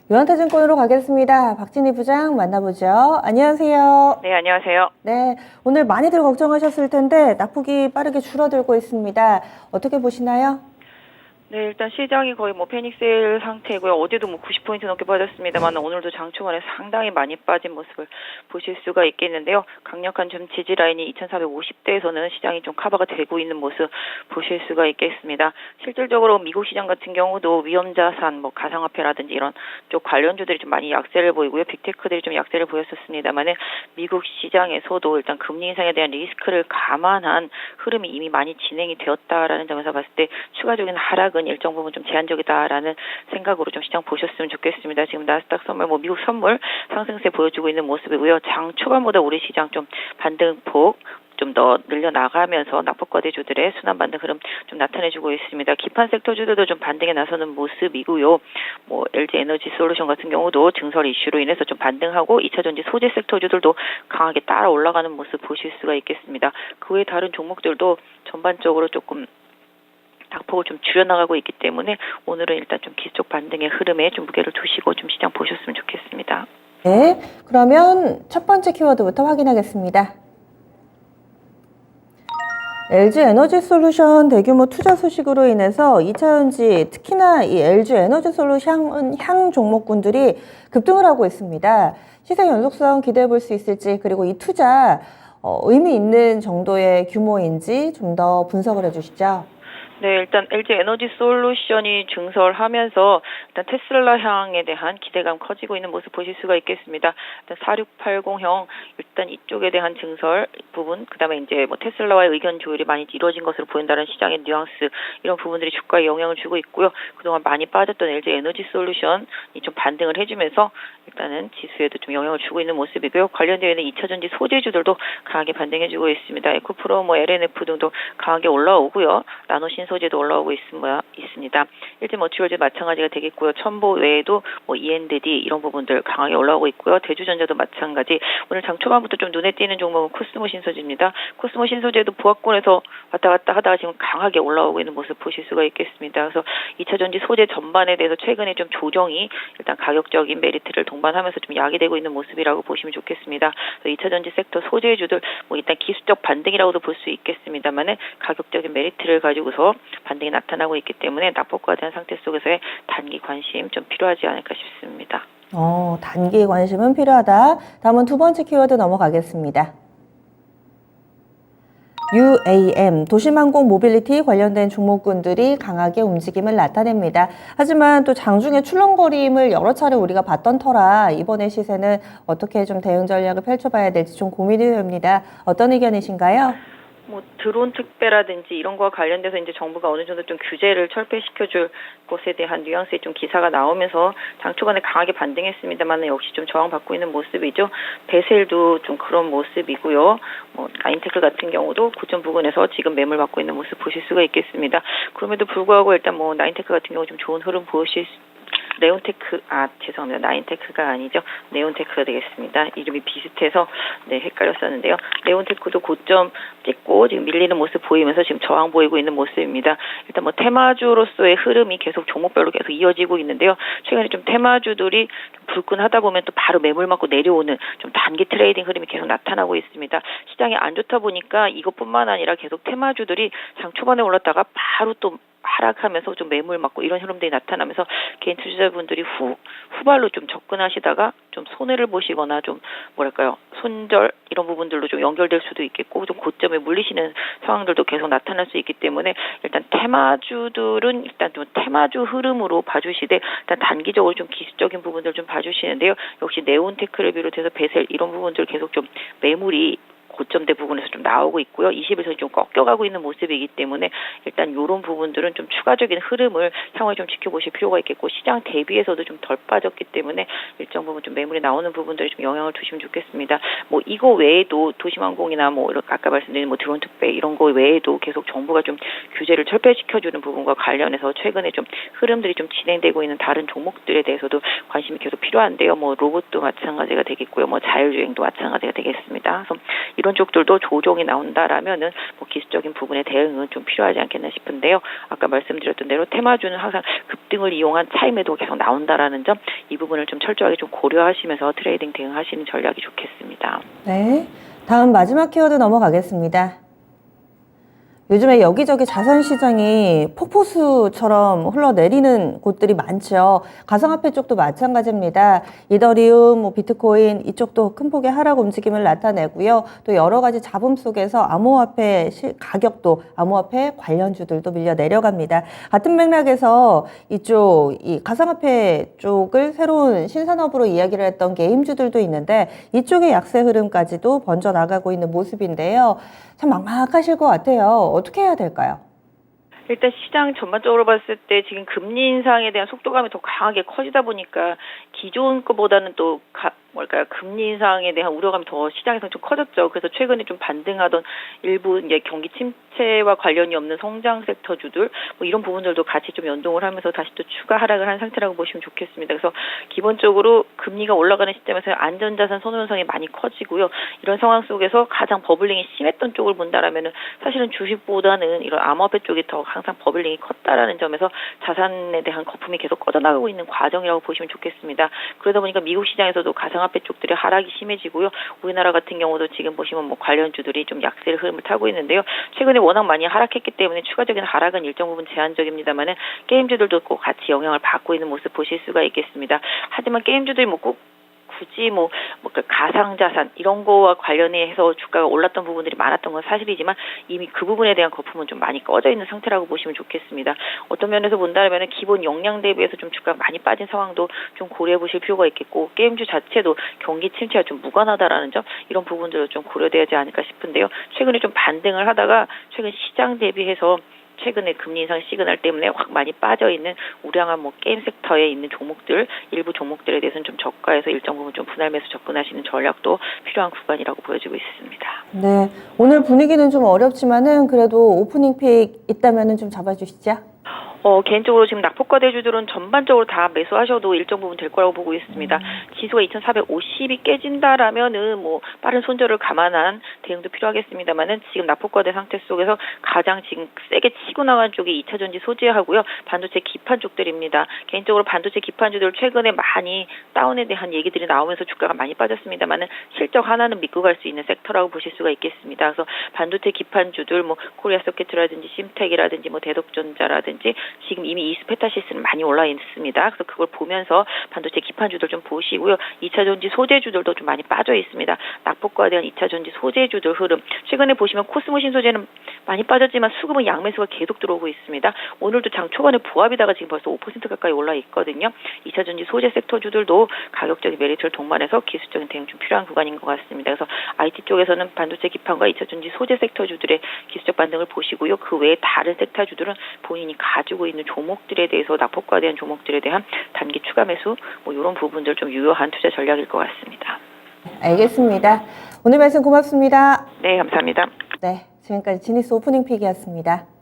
유한타증권으로 가겠습니다. 박진희 부장 만나보죠. 안녕하세요. 네, 안녕하세요. 네, 오늘 많이들 걱정하셨을 텐데 낙폭이 빠르게 줄어들고 있습니다. 어떻게 보시나요? 네, 일단 시장이 거의 패닉세일 상태고요. 어제도 90포인트 넘게 빠졌습니다만 오늘도 장 초반에 상당히 많이 빠진 모습을 보실 수가 있겠는데요. 강력한 좀 지지 라인이 2450대에서는 시장이 좀 커버가 되고 있는 모습 보실 수가 있겠습니다. 실질적으로 미국 시장 같은 경우도 위험자산, 가상화폐라든지 이런 쪽 관련주들이 좀 많이 약세를 보이고요. 빅테크들이 좀 약세를 보였었습니다만 미국 시장에서도 일단 금리 인상에 대한 리스크를 감안한 흐름이 이미 많이 진행이 되었다라는 점에서 봤을 때 추가적인 하락은 일정 부분 좀 제한적이다라는 생각으로 좀 시장 보셨으면 좋겠습니다. 지금 나스닥 선물, 미국 선물 상승세 보여주고 있는 모습이고요. 장 초반보다 우리 시장 좀 반등폭 좀 더 늘려나가면서 낙폭과대주들의 순환 반등 흐름 좀 나타내주고 있습니다. 기판 섹터주들도 좀 반등에 나서는 모습이고요. LG 에너지 솔루션 같은 경우도 증설 이슈로 인해서 좀 반등하고 2차전지 소재 섹터주들도 강하게 따라 올라가는 모습 보실 수가 있겠습니다. 그 외 다른 종목들도 전반적으로 조금 낙폭을 좀 줄여나가고 있기 때문에 오늘은 일단 좀 기술적 반등의 흐름에 좀 무게를 두시고 좀 시장 보셨으면 좋겠습니다. 네, 그러면 첫 번째 키워드부터 확인하겠습니다. LG 에너지 솔루션 대규모 투자 소식으로 인해서 2차전지 특히나 이 LG 에너지 솔루션 향 종목군들이 급등을 하고 있습니다. 시세 연속성 기대해 볼 수 있을지, 그리고 이 투자 의미 있는 정도의 규모인지 좀 더 분석을 해주시죠. 네, 일단 LG 에너지 솔루션이 증설하면서 일단 테슬라 향에 대한 기대감 커지고 있는 모습 보실 수가 있겠습니다. 일단 4680형 일단 이쪽에 대한 증설 부분, 그다음에 이제 테슬라와의 의견 조율이 많이 이루어진 것으로 보인다는 시장의 뉘앙스, 이런 부분들이 주가에 영향을 주고 있고요. 그동안 많이 빠졌던 LG 에너지 솔루션이 좀 반등을 해주면서 일단은 지수에도 좀 영향을 주고 있는 모습이고요. 관련되어 있는 2차전지 소재주들도 강하게 반등해주고 있습니다. 에코프로, LNF 등도 강하게 올라오고요. 나노신 소재도 올라오고 있습니다. 일제 머티리얼즈 마찬가지가 되겠고요. 첨보 외에도 ENDD 이런 부분들 강하게 올라오고 있고요. 대주전자도 마찬가지. 오늘 장 초반부터 좀 눈에 띄는 종목은 코스모 신소재입니다. 코스모 신소재도 보합권에서 왔다 갔다 하다가 지금 강하게 올라오고 있는 모습 보실 수가 있겠습니다. 그래서 2차전지 소재 전반에 대해서 최근에 좀 조정이 일단 가격적인 메리트를 동반하면서 좀 야기되고 있는 모습이라고 보시면 좋겠습니다. 2차전지 섹터 소재주들 일단 기술적 반등이라고도 볼 수 있겠습니다만은 가격적인 메리트를 가지고서 반등이 나타나고 있기 때문에 낙폭과대한 상태 속에서의 단기 관심 좀 필요하지 않을까 싶습니다. 단기 관심은 필요하다. 다음은 두 번째 키워드 넘어가겠습니다. UAM, 도심항공 모빌리티 관련된 종목군들이 강하게 움직임을 나타냅니다. 하지만 또 장중에 출렁거림을 여러 차례 우리가 봤던 터라 이번에 시세는 어떻게 좀 대응 전략을 펼쳐봐야 될지 좀 고민이 됩니다. 어떤 의견이신가요? 드론 특배라든지 이런 거와 관련돼서 이제 정부가 어느 정도 좀 규제를 철폐시켜줄 것에 대한 뉘앙스의 좀 기사가 나오면서 장 초반에 강하게 반등했습니다만 역시 좀 저항받고 있는 모습이죠. 베셀도 좀 그런 모습이고요. 나인테크 같은 경우도 고점 부근에서 지금 매물받고 있는 모습 보실 수가 있겠습니다. 그럼에도 불구하고 일단 나인테크 같은 경우 좀 좋은 흐름 보실 네온테크, 죄송합니다. 나인테크가 아니죠. 네온테크가 되겠습니다. 이름이 비슷해서 헷갈렸었는데요. 네온테크도 고점 찍고 지금 밀리는 모습 보이면서 지금 저항 보이고 있는 모습입니다. 일단 테마주로서의 흐름이 계속 종목별로 계속 이어지고 있는데요. 최근에 좀 테마주들이 불끈하다 보면 또 바로 매물 맞고 내려오는 좀 단기 트레이딩 흐름이 계속 나타나고 있습니다. 시장이 안 좋다 보니까 이것뿐만 아니라 계속 테마주들이 장 초반에 올랐다가 바로 또 하락하면서 좀 매물 맞고 이런 흐름들이 나타나면서 개인 투자자분들이 후발로 좀 접근하시다가 좀 손해를 보시거나 좀 손절 이런 부분들로 좀 연결될 수도 있겠고 좀 고점에 물리시는 상황들도 계속 나타날 수 있기 때문에 일단 테마주들은 일단 좀 테마주 흐름으로 봐주시되 일단 단기적으로 좀 기술적인 부분들 좀 봐주시는데요. 역시 네온테크를 비롯해서 베셀 이런 부분들 계속 좀 매물이 고점대 부분에서 좀 나오고 있고요. 20에서 좀 꺾여가고 있는 모습이기 때문에 일단 이런 부분들은 좀 추가적인 흐름을 향후에 좀 지켜보실 필요가 있겠고 시장 대비해서도 좀 덜 빠졌기 때문에 일정 부분 좀 매물이 나오는 부분들이 좀 영향을 주시면 좋겠습니다. 이거 외에도 도심항공이나 아까 말씀드린 드론 특배 이런 거 외에도 계속 정부가 좀 규제를 철폐시켜주는 부분과 관련해서 최근에 좀 흐름들이 좀 진행되고 있는 다른 종목들에 대해서도 관심이 계속 필요한데요. 로봇도 마찬가지가 되겠고요. 자율주행도 마찬가지가 되겠습니다. 그래서 이런 쪽들도 조정이 나온다라면은 뭐 기술적인 부분의 대응은 좀 필요하지 않겠나 싶은데요. 아까 말씀드렸던 대로 테마주는 항상 급등을 이용한 차익 매도가 계속 나온다라는 점, 이 부분을 좀 철저하게 좀 고려하시면서 트레이딩 대응하시는 전략이 좋겠습니다. 네. 다음 마지막 키워드 넘어가겠습니다. 요즘에 여기저기 자산 시장이 폭포수처럼 흘러내리는 곳들이 많죠. 가상화폐 쪽도 마찬가지입니다. 이더리움, 뭐 비트코인 이쪽도 큰 폭의 하락 움직임을 나타내고요. 또 여러 가지 잡음 속에서 암호화폐 가격도, 암호화폐 관련주들도 밀려 내려갑니다. 같은 맥락에서 이쪽 이 가상화폐 쪽을 새로운 신산업으로 이야기를 했던 게임주들도 있는데 이쪽의 약세 흐름까지도 번져 나가고 있는 모습인데요. 참 막막하실 것 같아요. 어떻게 해야 될까요? 일단 시장 전반적으로 봤을 때 지금 금리 인상에 대한 속도감이 더 강하게 커지다 보니까 기존 거보다는 또 금리 인상에 대한 우려감이 더 시장에서 좀 커졌죠. 그래서 최근에 좀 반등하던 일부 이제 경기 침체와 관련이 없는 성장 섹터주들 뭐 이런 부분들도 같이 좀 연동을 하면서 다시 또 추가 하락을 한 상태라고 보시면 좋겠습니다. 그래서 기본적으로 금리가 올라가는 시점에서 안전자산 선호 현상이 많이 커지고요. 이런 상황 속에서 가장 버블링이 심했던 쪽을 본다라면은 사실은 주식보다는 이런 암호화폐 쪽이 더 항상 버블링이 컸다라는 점에서 자산에 대한 거품이 계속 꺼져나가고 있는 과정이라고 보시면 좋겠습니다. 그러다 보니까 미국 시장에서도 가상화폐 쪽들이 하락이 심해지고요. 우리나라 같은 경우도 지금 보시면 뭐 관련주들이 좀 약세를 흐름을 타고 있는데요. 최근에 워낙 많이 하락했기 때문에 추가적인 하락은 일정 부분 제한적입니다만은 게임주들도 꼭 같이 영향을 받고 있는 모습 보실 수가 있겠습니다. 하지만 게임주들이 꼭 굳이 가상자산 이런 거와 관련해서 주가가 올랐던 부분들이 많았던 건 사실이지만 이미 그 부분에 대한 거품은 좀 많이 꺼져 있는 상태라고 보시면 좋겠습니다. 어떤 면에서 본다면 기본 역량 대비해서 좀 주가가 많이 빠진 상황도 좀 고려해 보실 필요가 있겠고 게임주 자체도 경기 침체가 좀 무관하다라는 점 이런 부분들도 좀 고려되지 않을까 싶은데요. 최근에 좀 반등을 하다가 최근 시장 대비해서 최근에 금리 인상 시그널 때문에 확 많이 빠져있는 우량한 게임 섹터에 있는 종목들, 일부 종목들에 대해서는 좀 저가해서 일정 부분 좀 분할 매수 접근하시는 전략도 필요한 구간이라고 보여지고 있습니다. 네, 오늘 분위기는 좀 어렵지만은 그래도 오프닝 픽 있다면은 좀 잡아주시죠. 개인적으로 지금 낙폭과 대주들은 전반적으로 다 매수하셔도 일정 부분 될 거라고 보고 있습니다. 지수가 2,450이 깨진다라면은 빠른 손절을 감안한 대응도 필요하겠습니다만은 지금 낙폭과대 상태 속에서 가장 지금 세게 치고 나간 쪽이 2차 전지 소재하고요. 반도체 기판 쪽들입니다. 개인적으로 반도체 기판주들 최근에 많이 다운에 대한 얘기들이 나오면서 주가가 많이 빠졌습니다만은 실적 하나는 믿고 갈 수 있는 섹터라고 보실 수가 있겠습니다. 그래서 반도체 기판주들 코리아소켓이라든지 심텍이라든지 대덕전자라든지 지금 이미 이스페타시스는 많이 올라 있습니다. 그래서 그걸 보면서 반도체 기판주들 좀 보시고요. 2차 전지 소재주들도 좀 많이 빠져 있습니다. 낙폭과에 대한 2차 전지 소재주들 흐름. 최근에 보시면 코스모 신소재는 많이 빠졌지만 수급은 양매수가 계속 들어오고 있습니다. 오늘도 장 초반에 부합이다가 지금 벌써 5% 가까이 올라 있거든요. 2차 전지 소재 섹터주들도 가격적인 메리트를 동반해서 기술적인 대응 좀 필요한 구간인 것 같습니다. 그래서 IT 쪽에서는 반도체 기판과 2차 전지 소재 섹터주들의 기술적 반등을 보시고요. 그 외에 다른 섹터주들은 본인이 가지고 있는 종목들에 대해서 낙폭과에 대한 종목들에 대한 단기 추가 매수 이런 부분들 좀 유효한 투자 전략일 것 같습니다. 알겠습니다. 오늘 말씀 고맙습니다. 네, 감사합니다. 네, 지금까지 지니스 오프닝 픽이었습니다.